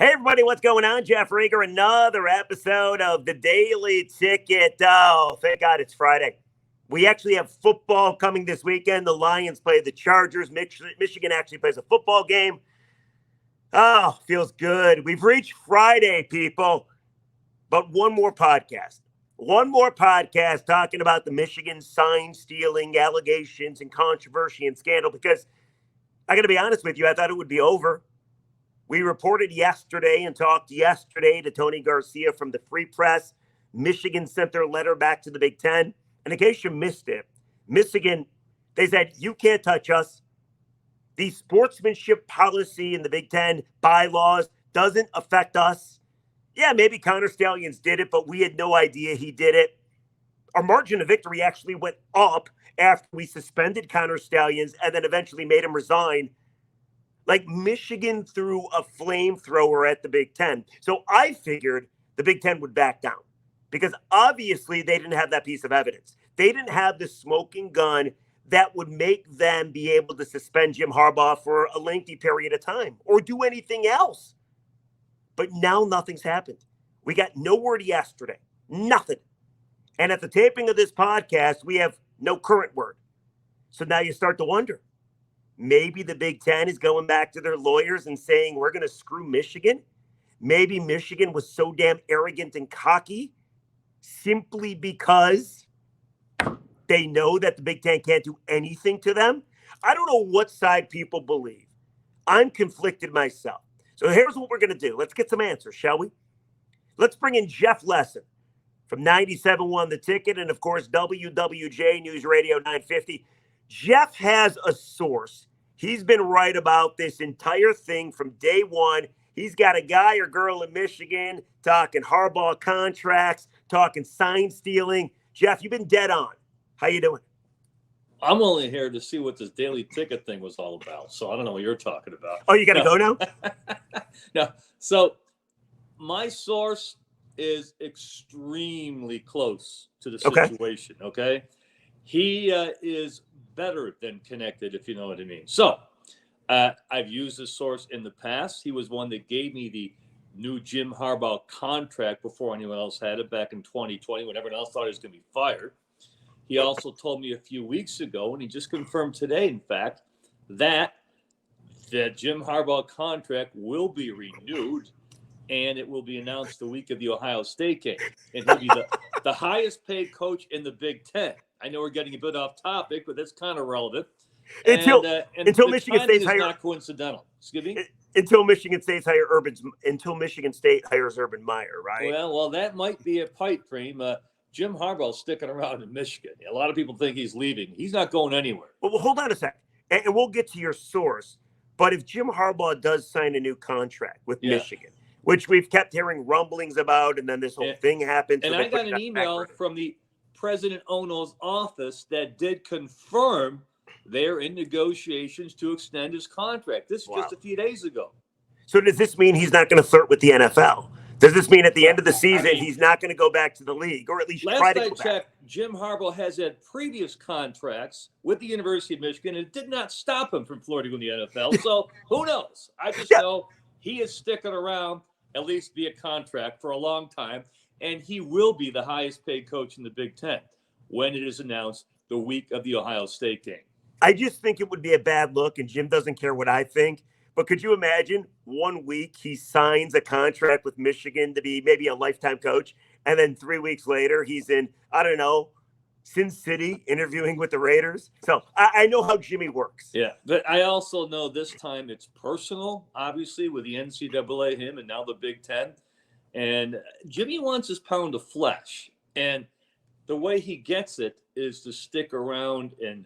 Hey, everybody, what's going on? Jeff Rieger, another episode of the Daily Ticket. Oh, thank God it's Friday. We actually have football coming this weekend. The Lions play the Chargers. Michigan actually plays a football game. Oh, feels good. We've reached Friday, people. But one more podcast talking about the Michigan sign stealing allegations and controversy and scandal, because I got to be honest with you, I thought it would be over. We reported yesterday and talked yesterday to Tony Garcia from the Free Press. Michigan sent their letter back to the Big Ten. And in case you missed it, Michigan, they said, you can't touch us. The sportsmanship policy in the Big Ten bylaws doesn't affect us. Yeah, maybe Connor Stallions did it, but we had no idea he did it. Our margin of victory actually went up after we suspended Connor Stallions and then eventually made him resign. Like, Michigan threw a flamethrower at the Big Ten. So I figured the Big Ten would back down because obviously they didn't have that piece of evidence. They didn't have the smoking gun that would make them be able to suspend Jim Harbaugh for a lengthy period of time or do anything else. But now nothing's happened. We got no word yesterday. Nothing. And at the taping of this podcast, we have no current word. So now you start to wonder. Maybe the Big Ten is going back to their lawyers and saying, we're going to screw Michigan. Maybe Michigan was so damn arrogant and cocky simply because they know that the Big Ten can't do anything to them. I don't know what side people believe. I'm conflicted myself. So here's what we're going to do. Let's get some answers, shall we? Let's bring in Jeff Lesson from 97.1 The Ticket and, of course, WWJ News Radio 950. Jeff has a source. He's been right about this entire thing from day one. He's got a guy or girl in Michigan talking Harbaugh contracts, talking sign stealing. Jeff, you've been dead on. How you doing? I'm only here to see what this Daily Ticket thing was all about. So I don't know what you're talking about. Oh, you got to go now? No. So my source is extremely close to the situation, okay? He is better than connected, if you know what I mean. So I've used this source in the past. He was one that gave me the new Jim Harbaugh contract before anyone else had it back in 2020 when everyone else thought he was going to be fired. He also told me a few weeks ago, and he just confirmed today, in fact, that the Jim Harbaugh contract will be renewed and it will be announced the week of the Ohio State game. And he'll be the highest paid coach in the Big Ten. I know we're getting a bit off topic, but that's kind of relevant. Until Michigan State is not coincidental. Excuse me? Until Michigan State hires Urban Meyer, right? Well, that might be a pipe dream. Jim Harbaugh's sticking around in Michigan. A lot of people think he's leaving. He's not going anywhere. Well, hold on a sec, and we'll get to your source. But if Jim Harbaugh does sign a new contract with Michigan, which we've kept hearing rumblings about, and then this whole thing happened. And I got an email from the President Ono's office that did confirm they're in negotiations to extend his contract. This is just a few days ago. So does this mean he's not going to flirt with the NFL? Does this mean at the end of the season he's not going to go back to the league, or at least try to go back? Last I checked, Jim Harbaugh has had previous contracts with the University of Michigan, and it did not stop him from flirting with the NFL. So who knows? I just know he is sticking around, at least via contract, for a long time, and he will be the highest paid coach in the Big Ten when it is announced the week of the Ohio State game. I just think it would be a bad look, and Jim doesn't care what I think. But could you imagine 1 week he signs a contract with Michigan to be maybe a lifetime coach, and then 3 weeks later he's in, I don't know, Sin City interviewing with the Raiders? So I know how Jimmy works. Yeah, but I also know this time it's personal, obviously, with the NCAA, him, and now the Big Ten. And Jimmy wants his pound of flesh. And the way he gets it is to stick around and,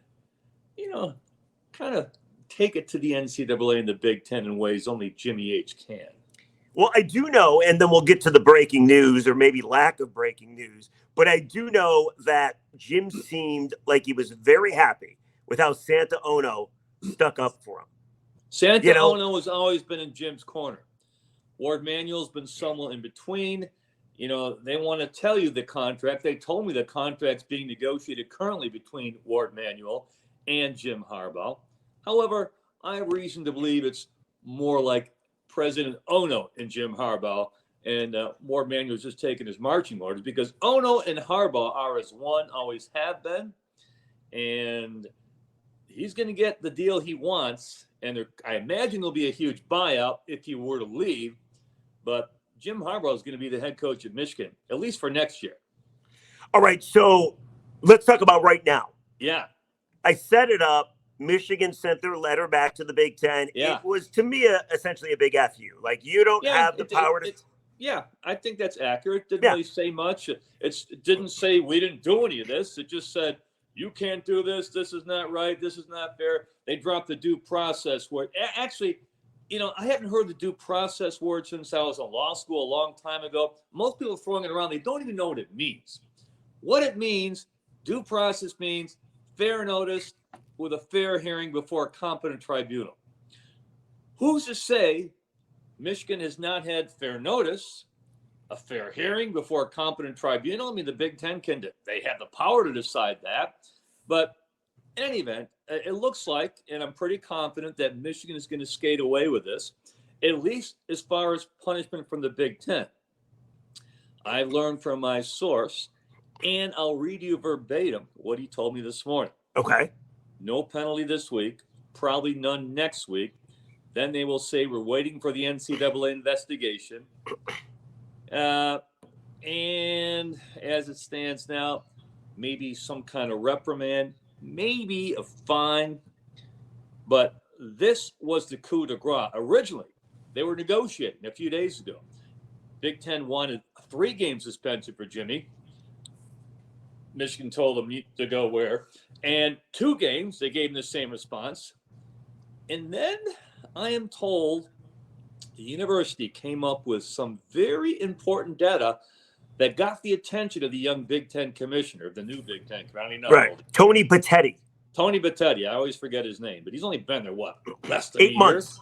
kind of take it to the NCAA and the Big Ten in ways only Jimmy H can. Well, I do know, and then we'll get to the breaking news or maybe lack of breaking news, but I do know that Jim seemed like he was very happy with how Santa Ono stuck up for him. Santa Ono has always been in Jim's corner. Ward Manuel's been somewhat in between. They want to tell you the contract. They told me the contract's being negotiated currently between Ward Manuel and Jim Harbaugh. However, I have reason to believe it's more like President Ono and Jim Harbaugh, and Ward Manuel's just taking his marching orders, because Ono and Harbaugh are as one, always have been, and he's going to get the deal he wants. And I imagine there'll be a huge buyout if he were to leave, but Jim Harbaugh is going to be the head coach of Michigan, at least for next year. All right, so let's talk about right now. Yeah. I set it up. Michigan sent their letter back to the Big Ten. Yeah. It was, to me, essentially a big F you. Like, you don't have the power to... Yeah, I think that's accurate. Didn't really say much. It didn't say we didn't do any of this. It just said, you can't do this. This is not right. This is not fair. They dropped the due process word. Actually, I haven't heard the due process word since I was in law school a long time ago. Most people are throwing it around. They don't even know what it means. What it means, due process means fair notice with a fair hearing before a competent tribunal. Who's to say Michigan has not had fair notice, a fair hearing before a competent tribunal? I mean, the Big Ten they have the power to decide that. But in any event, it looks like, and I'm pretty confident that Michigan is going to skate away with this, at least as far as punishment from the Big Ten. I've learned from my source, and I'll read you verbatim what he told me this morning. Okay. No penalty this week, probably none next week. Then they will say we're waiting for the NCAA investigation. And as it stands now, maybe some kind of reprimand, maybe a fine. But this was the coup de grace. Originally, they were negotiating a few days ago. Big Ten wanted a 3-game suspension for Jimmy. Michigan told them to go where. And 2 games, they gave him the same response. And then I am told the university came up with some very important data that got the attention of the young Big Ten commissioner, the new Big Ten commissioner. I don't even know. Right. Tony Benetti. Tony Benetti. I always forget his name, but he's only been there, less than 8 months.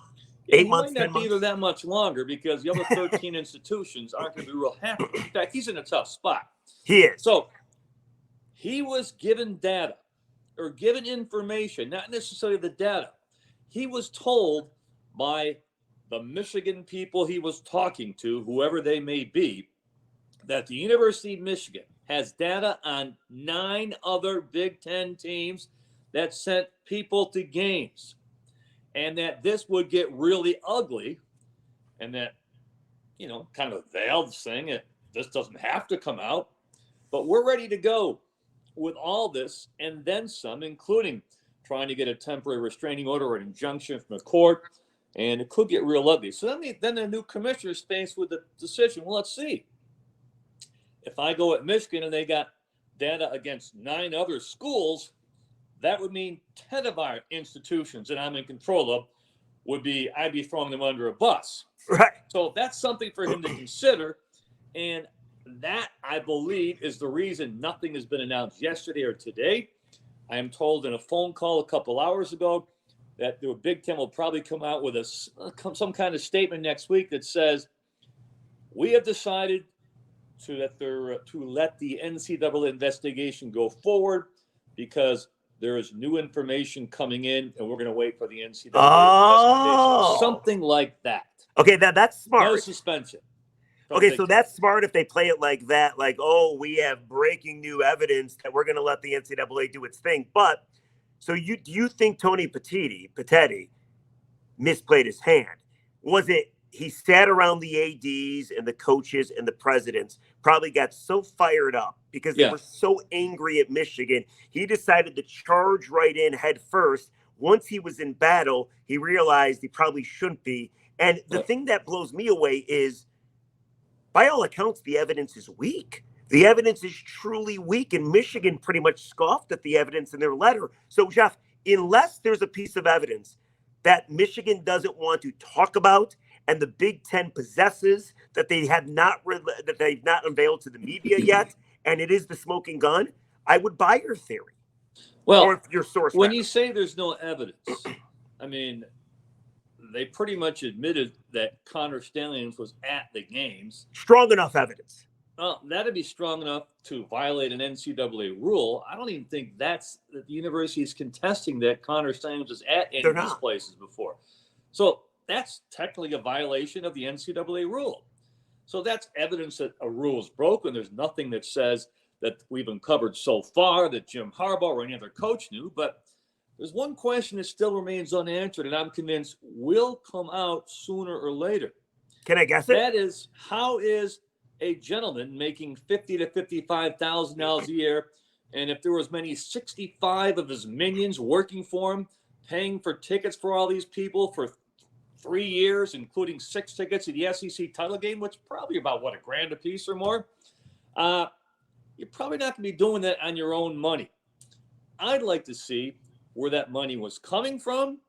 Yeah, 8 months, he might 10 not be months. there that much longer, because the other 13 institutions aren't going to be real happy. In fact, he's in a tough spot. He is. So he was given data, or given information, not necessarily the data. He was told by the Michigan people he was talking to, whoever they may be, that the University of Michigan has data on 9 other Big Ten teams that sent people to games, and that this would get really ugly, and that, kind of a veiled thing, this doesn't have to come out, but we're ready to go with all this and then some, including trying to get a temporary restraining order or an injunction from the court, and it could get real ugly. So then the new commissioner is faced with the decision. Well, let's see. If I go at Michigan and they got data against 9 other schools, that would mean 10 of our institutions that I'm in control of I'd be throwing them under a bus. Right. So that's something for him to consider. And that, I believe, is the reason nothing has been announced yesterday or today. I am told in a phone call a couple hours ago that the Big Ten will probably come out with some kind of statement next week that says, we have decided to let the NCAA investigation go forward because there is new information coming in, and we're going to wait for the NCAA investigation. Something like that. Okay, that's smart. No suspension. Okay, so that's smart if they play it like that, like, oh, we have breaking new evidence that we're going to let the NCAA do its thing. But so do you think Tony Petetti misplayed his hand? Was it he sat around the ADs and the coaches and the presidents, probably got so fired up because they were so angry at Michigan, he decided to charge right in head first. Once he was in battle, he realized he probably shouldn't be. And the thing that blows me away is, by all accounts, the evidence is weak. The evidence is truly weak, and Michigan pretty much scoffed at the evidence in their letter. So, Jeff, unless there's a piece of evidence that Michigan doesn't want to talk about and the Big Ten possesses that they've not unveiled to the media yet, and it is the smoking gun, I would buy your theory. Well, or your source. When you say there's no evidence, I mean, they pretty much admitted that Connor Stalions was at the games. Strong enough evidence. Well, that'd be strong enough to violate an NCAA rule. I don't even think that the university is contesting that Connor Stalions was at any of these places before. So that's technically a violation of the NCAA rule. So that's evidence that a rule is broken. There's nothing that says that we've uncovered so far that Jim Harbaugh or any other coach knew. But there's one question that still remains unanswered, and I'm convinced will come out sooner or later. Can I guess it? That is, how is a gentleman making $50,000 to $55,000 a year, and if there was many 65 of his minions working for him, paying for tickets for all these people for 3 years, including 6 tickets to the SEC title game, which probably about $1,000 a piece or more. You're probably not going to be doing that on your own money. I'd like to see where that money was coming from.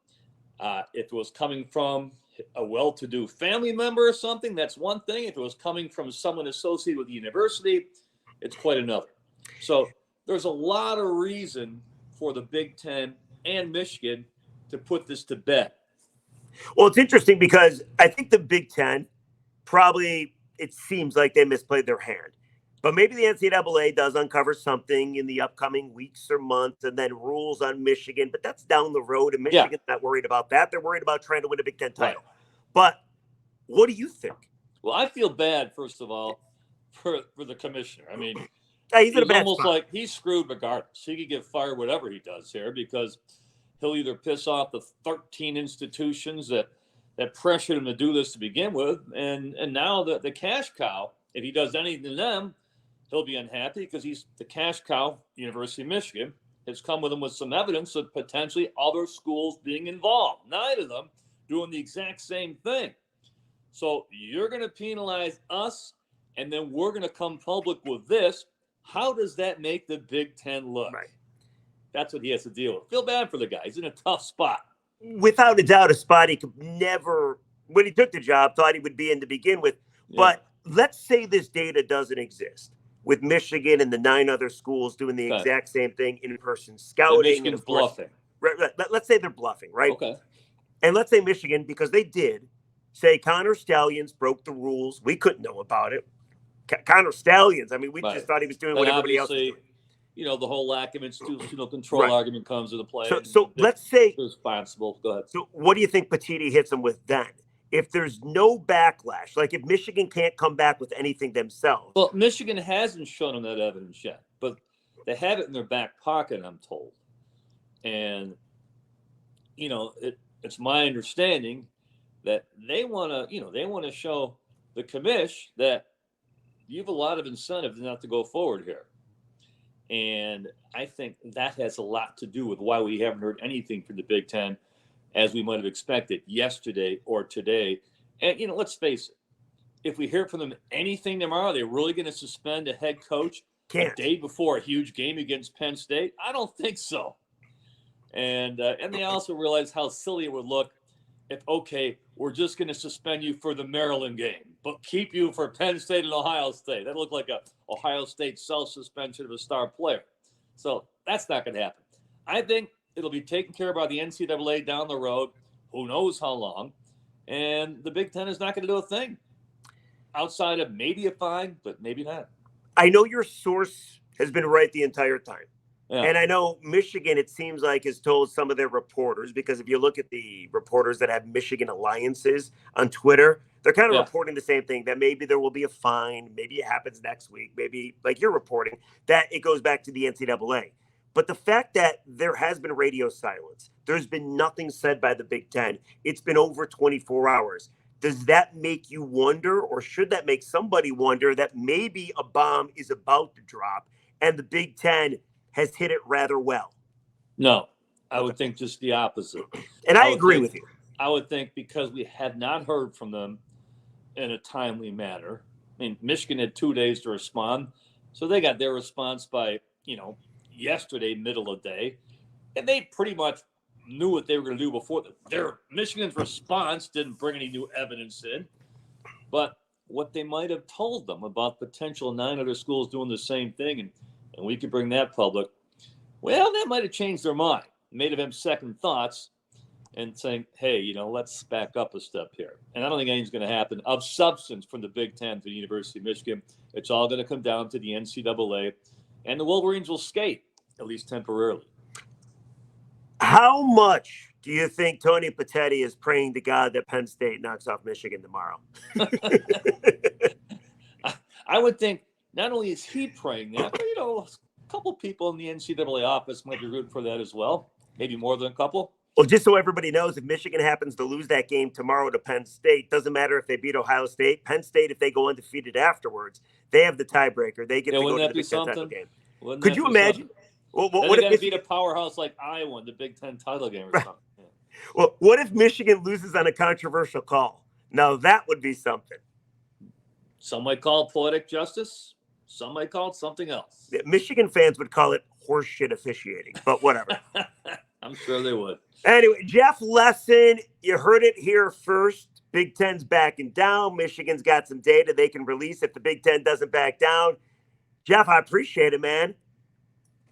If it was coming from a well-to-do family member or something, that's one thing. If it was coming from someone associated with the university, it's quite another. So there's a lot of reason for the Big Ten and Michigan to put this to bed. Well, it's interesting because I think the Big Ten probably, it seems like they misplayed their hand. But maybe the NCAA does uncover something in the upcoming weeks or months and then rules on Michigan. But that's down the road, and Michigan's not worried about that. They're worried about trying to win a Big Ten title. Right. But what do you think? Well, I feel bad, first of all, for the commissioner. I mean, he's almost spot. Like he's screwed regardless. He could get fired whatever he does here because he'll either piss off the 13 institutions that pressured him to do this to begin with, and now the cash cow, if he does anything to them, he'll be unhappy because he's the cash cow. University of Michigan has come with him with some evidence of potentially other schools being involved, 9 of them doing the exact same thing. So you're going to penalize us, and then we're going to come public with this. How does that make the Big Ten look? Right. That's what he has to deal with. Feel bad for the guy. He's in a tough spot. Without a doubt, a spot he could never, when he took the job, thought he would be in to begin with. Yeah. But let's say this data doesn't exist, with Michigan and the 9 other schools doing the exact same thing, in-person scouting. Michigan's bluffing. Right. Let's say they're bluffing, right? Okay. And let's say Michigan, because they did, say Connor Stallions broke the rules. We couldn't know about it. Connor Stallions, I mean, we just thought he was doing what everybody else was doing. You know, the whole lack of institutional control argument comes into play. So let's say responsible. Go ahead. So what do you think Petitti hits them with then? If there's no backlash, like if Michigan can't come back with anything themselves. Well, Michigan hasn't shown them that evidence yet, but they have it in their back pocket, I'm told. And, you know, it's my understanding that they want to show the commish that you have a lot of incentive not to go forward here. And I think that has a lot to do with why we haven't heard anything from the Big Ten as we might have expected yesterday or today. And, you know, let's face it, if we hear from them anything tomorrow, they're really going to suspend a head coach a day before a huge game against Penn State? I don't think so. And they also realize how silly it would look if, okay, we're just going to suspend you for the Maryland game, but keep you for Penn State and Ohio State. That looked like a Ohio State self-suspension of a star player. So that's not going to happen. I think it'll be taken care of by the NCAA down the road, who knows how long, and the Big Ten is not going to do a thing outside of maybe a fine, but maybe not. I know your source has been right the entire time. Yeah. And I know Michigan, it seems like, has told some of their reporters, because if you look at the reporters that have Michigan alliances on Twitter, they're kind of reporting the same thing, that maybe there will be a fine, maybe it happens next week, maybe, like you're reporting, that it goes back to the NCAA. But the fact that there has been radio silence, there's been nothing said by the Big Ten, it's been over 24 hours. Does that make you wonder, or should that make somebody wonder, that maybe a bomb is about to drop and the Big Ten has hit it rather well? No, I would think just the opposite. And I agree with you. I would think because we have not heard from them in a timely manner. I mean, Michigan had 2 days to respond, so they got their response by, yesterday, middle of the day, and they pretty much knew what they were going to do before. Michigan's response didn't bring any new evidence in, but what they might have told them about potential 9 other schools doing the same thing, and we could bring that public, well, that might have changed their mind, made them have second thoughts and saying, hey, let's back up a step here. And I don't think anything's going to happen of substance from the Big Ten to the University of Michigan. It's all going to come down to the NCAA, and the Wolverines will skate, at least temporarily. How much Do you think Tony Petitti is praying to God that Penn State knocks off Michigan tomorrow? I would think not only is he praying that, but, a couple people in the NCAA office might be rooting for that as well. Maybe more than a couple. Well, just so everybody knows, if Michigan happens to lose that game tomorrow to Penn State, doesn't matter if they beat Ohio State. Penn State, if they go undefeated afterwards, they have the tiebreaker. They get to go to the Big Ten title game. Could you imagine? Well, what if beat a powerhouse like Iowa in the Big Ten title game or something? Yeah. Well, what if Michigan loses on a controversial call? Now, that would be something. Some might call it poetic justice. Some might call it something else. Michigan fans would call it horseshit officiating, but whatever. I'm sure they would. Anyway, Jeff Lesson, you heard it here first. Big Ten's backing down. Michigan's got some data they can release if the Big Ten doesn't back down. Jeff, I appreciate it, man.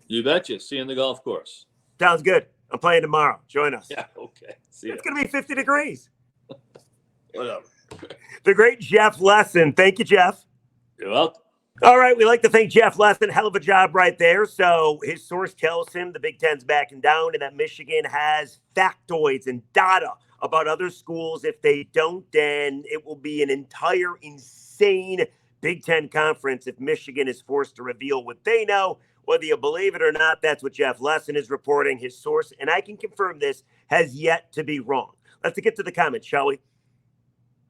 You betcha. See you in the golf course. Sounds good. I'm playing tomorrow. Join us. Yeah, okay. See ya. It's going to be 50 degrees. Whatever. The great Jeff Lesson. Thank you, Jeff. You're welcome. All right, we'd like to thank Jeff Lesson. Hell of a job right there. So his source tells him the Big Ten's backing down and that Michigan has factoids and data about other schools. If they don't, then it will be an entire insane Big Ten conference if Michigan is forced to reveal what they know. Whether you believe it or not, that's what Jeff Lesson is reporting. His source, and I can confirm this, has yet to be wrong. Let's get to the comments, shall we?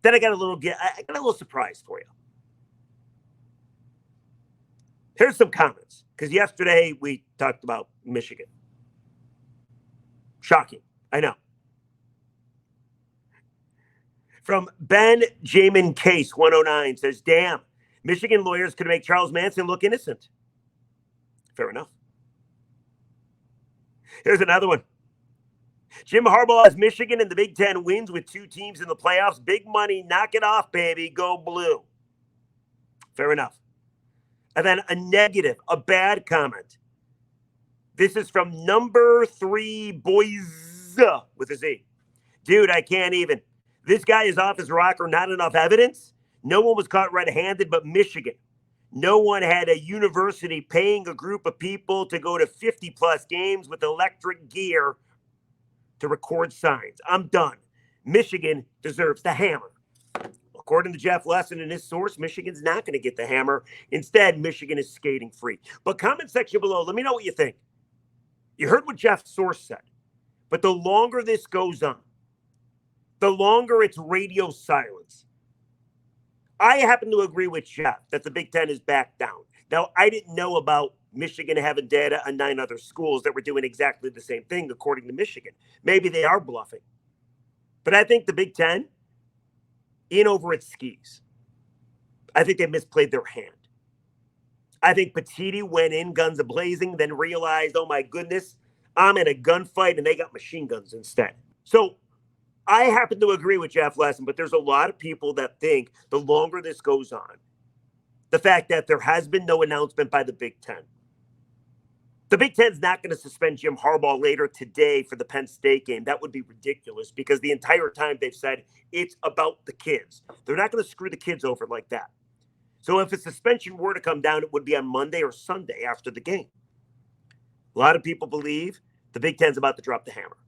Then I got a little surprise for you. Here's some comments, because yesterday we talked about Michigan. Shocking, I know. From Ben Jamin Case 109 says, damn, Michigan lawyers could make Charles Manson look innocent. Fair enough. Here's another one. Jim Harbaugh has Michigan in the Big Ten wins with 2 teams in the playoffs. Big money. Knock it off, baby. Go blue. Fair enough. And then a negative, a bad comment. This is from number 3 boys with a Z. Dude, I can't even. This guy is off his rocker. Not enough evidence. No one was caught red-handed but Michigan. No one had a university paying a group of people to go to 50-plus games with electric gear to record signs. I'm done. Michigan deserves the hammer. According to Jeff Lesson and his source, Michigan's not going to get the hammer. Instead, Michigan is skating free. But comment section below, let me know what you think. You heard what Jeff's source said. But the longer this goes on, the longer it's radio silence. I happen to agree with Jeff that the Big Ten is back down. Now, I didn't know about Michigan having data on 9 other schools that were doing exactly the same thing, according to Michigan. Maybe they are bluffing. But I think the Big Ten, in over its skis. I think they misplayed their hand. I think Petitti went in guns a-blazing, then realized, oh my goodness, I'm in a gunfight, and they got machine guns instead. So I happen to agree with Jeff Lesson, but there's a lot of people that think the longer this goes on, the fact that there has been no announcement by the Big Ten. The Big Ten's not going to suspend Jim Harbaugh later today for the Penn State game. That would be ridiculous because the entire time they've said it's about the kids. They're not going to screw the kids over like that. So if a suspension were to come down, it would be on Monday or Sunday after the game. A lot of people believe the Big Ten's about to drop the hammer.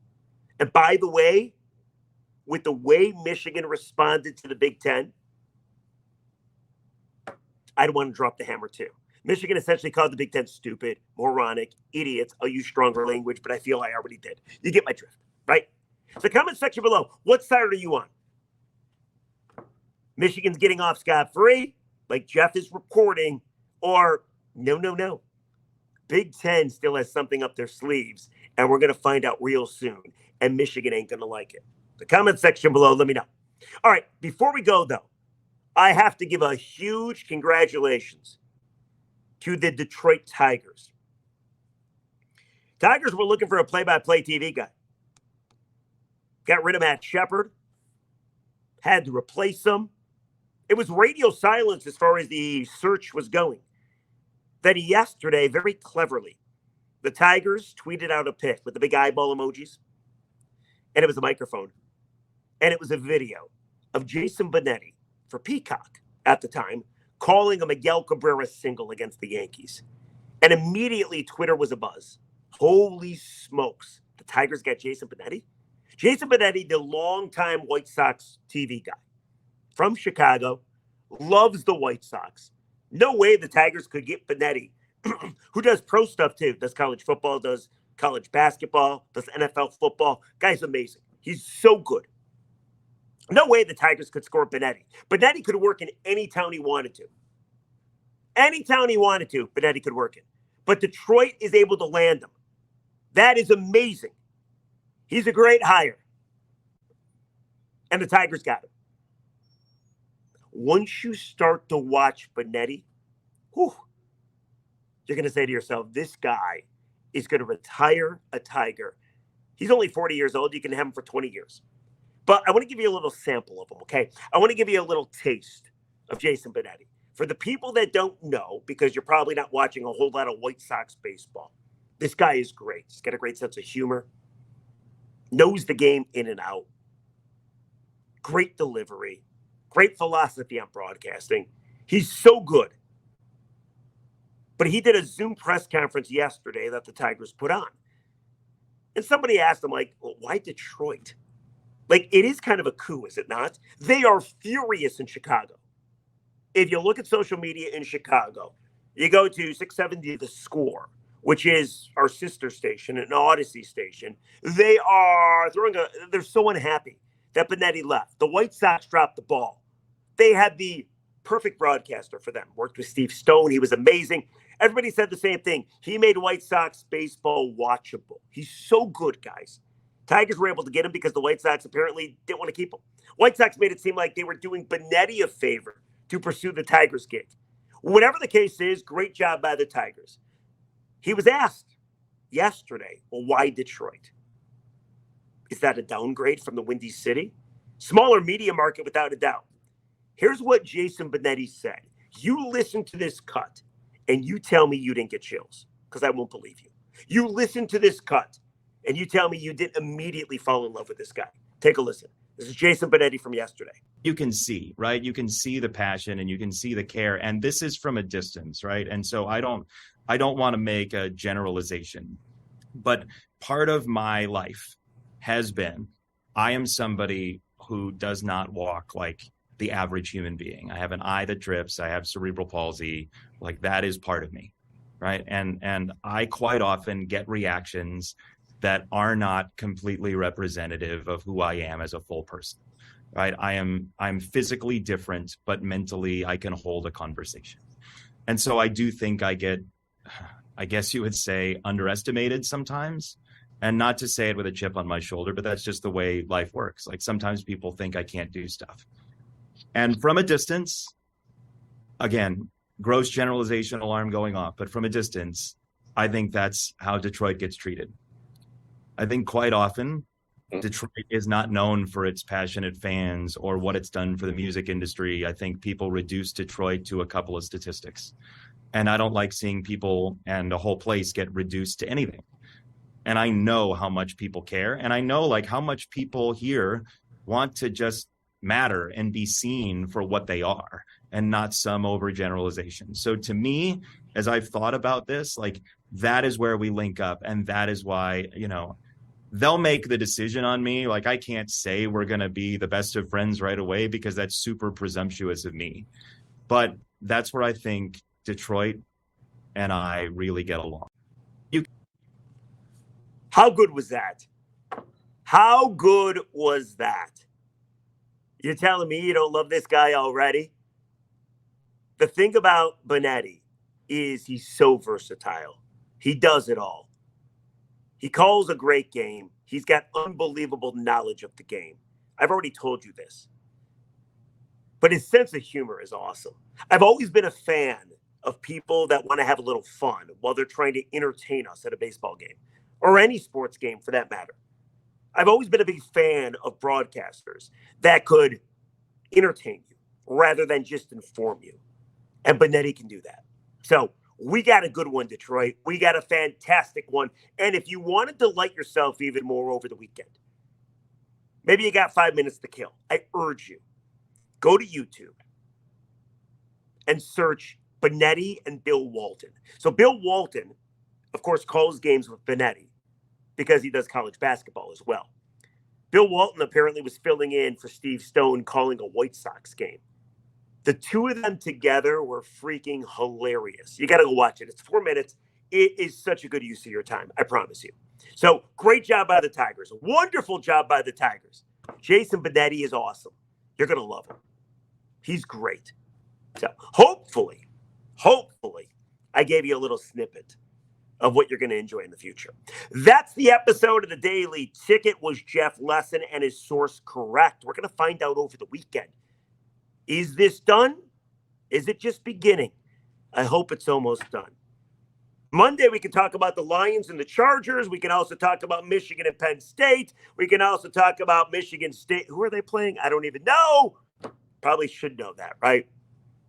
And by the way, with the way Michigan responded to the Big Ten, I'd want to drop the hammer too. Michigan essentially called the Big Ten stupid, moronic, idiots. I'll use stronger language, but I feel I already did. You get my drift, right? So comment section below. What side are you on? Michigan's getting off scot-free, like Jeff is reporting, or no. Big Ten still has something up their sleeves, and we're going to find out real soon, and Michigan ain't going to like it. The comment section below, let me know. All right, before we go, though, I have to give a huge congratulations to the Detroit Tigers. Tigers were looking for a play-by-play TV guy. Got rid of Matt Shepard. Had to replace him. It was radio silence as far as the search was going. Then yesterday, very cleverly, the Tigers tweeted out a pic with the big eyeball emojis. And it was a microphone. And it was a video of Jason Benetti for Peacock at the time, calling a Miguel Cabrera single against the Yankees. And immediately Twitter was abuzz. Holy smokes. The Tigers got Jason Benetti? Jason Benetti, the longtime White Sox TV guy from Chicago, loves the White Sox. No way the Tigers could get Benetti, who does pro stuff too, does college football, does college basketball, does NFL football. Guy's amazing. He's so good. No way the Tigers could score Benetti. Benetti could work in any town he wanted to. Any town he wanted to, Benetti could work in. But Detroit is able to land him. That is amazing. He's a great hire. And the Tigers got him. Once you start to watch Benetti, you're going to say to yourself, this guy is going to retire a Tiger. He's only 40 years old. You can have him for 20 years. But I want to give you a little sample of him, okay? I want to give you a little taste of Jason Benetti. For the people that don't know, because you're probably not watching a whole lot of White Sox baseball, this guy is great. He's got a great sense of humor, knows the game in and out, great delivery, great philosophy on broadcasting. He's so good. But he did a Zoom press conference yesterday that the Tigers put on. And somebody asked him, like, well, why Detroit? Like, it is kind of a coup, is it not? They are furious in Chicago. If you look at social media in Chicago, you go to 670 The Score, which is our sister station, an Odyssey station. They are they're so unhappy that Benetti left. The White Sox dropped the ball. They had the perfect broadcaster for them. Worked with Steve Stone. He was amazing. Everybody said the same thing. He made White Sox baseball watchable. He's so good, guys. Tigers were able to get him because the White Sox apparently didn't want to keep him. White Sox made it seem like they were doing Benetti a favor to pursue the Tigers gig. Whatever the case is, great job by the Tigers. He was asked yesterday, well, why Detroit? Is that a downgrade from the Windy City? Smaller media market without a doubt. Here's what Jason Benetti said. You listen to this cut and you tell me you didn't get chills, because I won't believe you. You listen to this cut and you tell me you didn't immediately fall in love with this guy. Take a listen. This is Jason Benetti from yesterday. You can see, right? You can see the passion and you can see the care. And this is from a distance, right? And so I don't want to make a generalization, but part of my life has been, I am somebody who does not walk like the average human being. I have an eye that drips. I have cerebral palsy. Like, that is part of me, right? And I quite often get reactions that are not completely representative of who I am as a full person, right? I'm physically different, but mentally I can hold a conversation. And so I do think I get, I guess you would say, underestimated sometimes. And not to say it with a chip on my shoulder, but that's just the way life works. Like, sometimes people think I can't do stuff. And from a distance, again, gross generalization alarm going off, but from a distance, I think that's how Detroit gets treated. I think quite often Detroit is not known for its passionate fans or what it's done for the music industry. I think people reduce Detroit to a couple of statistics. And I don't like seeing people and a whole place get reduced to anything. And I know how much people care. And I know, like, how much people here want to just matter and be seen for what they are and not some overgeneralization. So to me, as I've thought about this, like, that is where we link up. And that is why, you know, they'll make the decision on me. Like, I can't say we're going to be the best of friends right away, because that's super presumptuous of me. But that's where I think Detroit and I really get along. How good was that? How good was that? You're telling me you don't love this guy already? The thing about Benetti is he's so versatile. He does it all. He calls a great game. He's got unbelievable knowledge of the game. I've already told you this. But his sense of humor is awesome. I've always been a fan of people that want to have a little fun while they're trying to entertain us at a baseball game, or any sports game for that matter. I've always been a big fan of broadcasters that could entertain you rather than just inform you. And Benetti can do that. So we got a good one, Detroit. We got a fantastic one. And if you want to delight yourself even more over the weekend, maybe you got 5 minutes to kill, I urge you, go to YouTube and search Benetti and Bill Walton. So Bill Walton, of course, calls games with Benetti because he does college basketball as well. Bill Walton apparently was filling in for Steve Stone calling a White Sox game. The two of them together were freaking hilarious. You got to go watch it. It's 4 minutes. It is such a good use of your time. I promise you. So great job by the Tigers. Wonderful job by the Tigers. Jason Benetti is awesome. You're going to love him. He's great. So hopefully, I gave you a little snippet of what you're going to enjoy in the future. That's the episode of the Daily Ticket. Was Jeff Lesson and his source correct? We're going to find out over the weekend. Is this done? Is it just beginning? I hope it's almost done. Monday, we can talk about the Lions and the Chargers. We can also talk about Michigan and Penn State. We can also talk about Michigan State. Who are they playing? I don't even know. Probably should know that, right?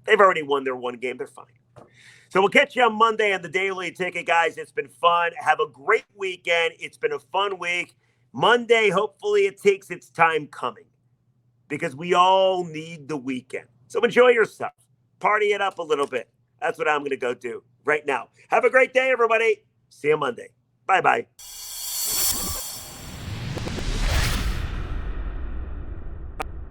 They've already won their one game. They're fine. So we'll catch you on Monday on the Daily Ticket, guys. It's been fun. Have a great weekend. It's been a fun week. Monday, hopefully it takes its time coming because we all need the weekend. So enjoy yourself. Party it up a little bit. That's what I'm going to go do right now. Have a great day, everybody. See you Monday. Bye-bye.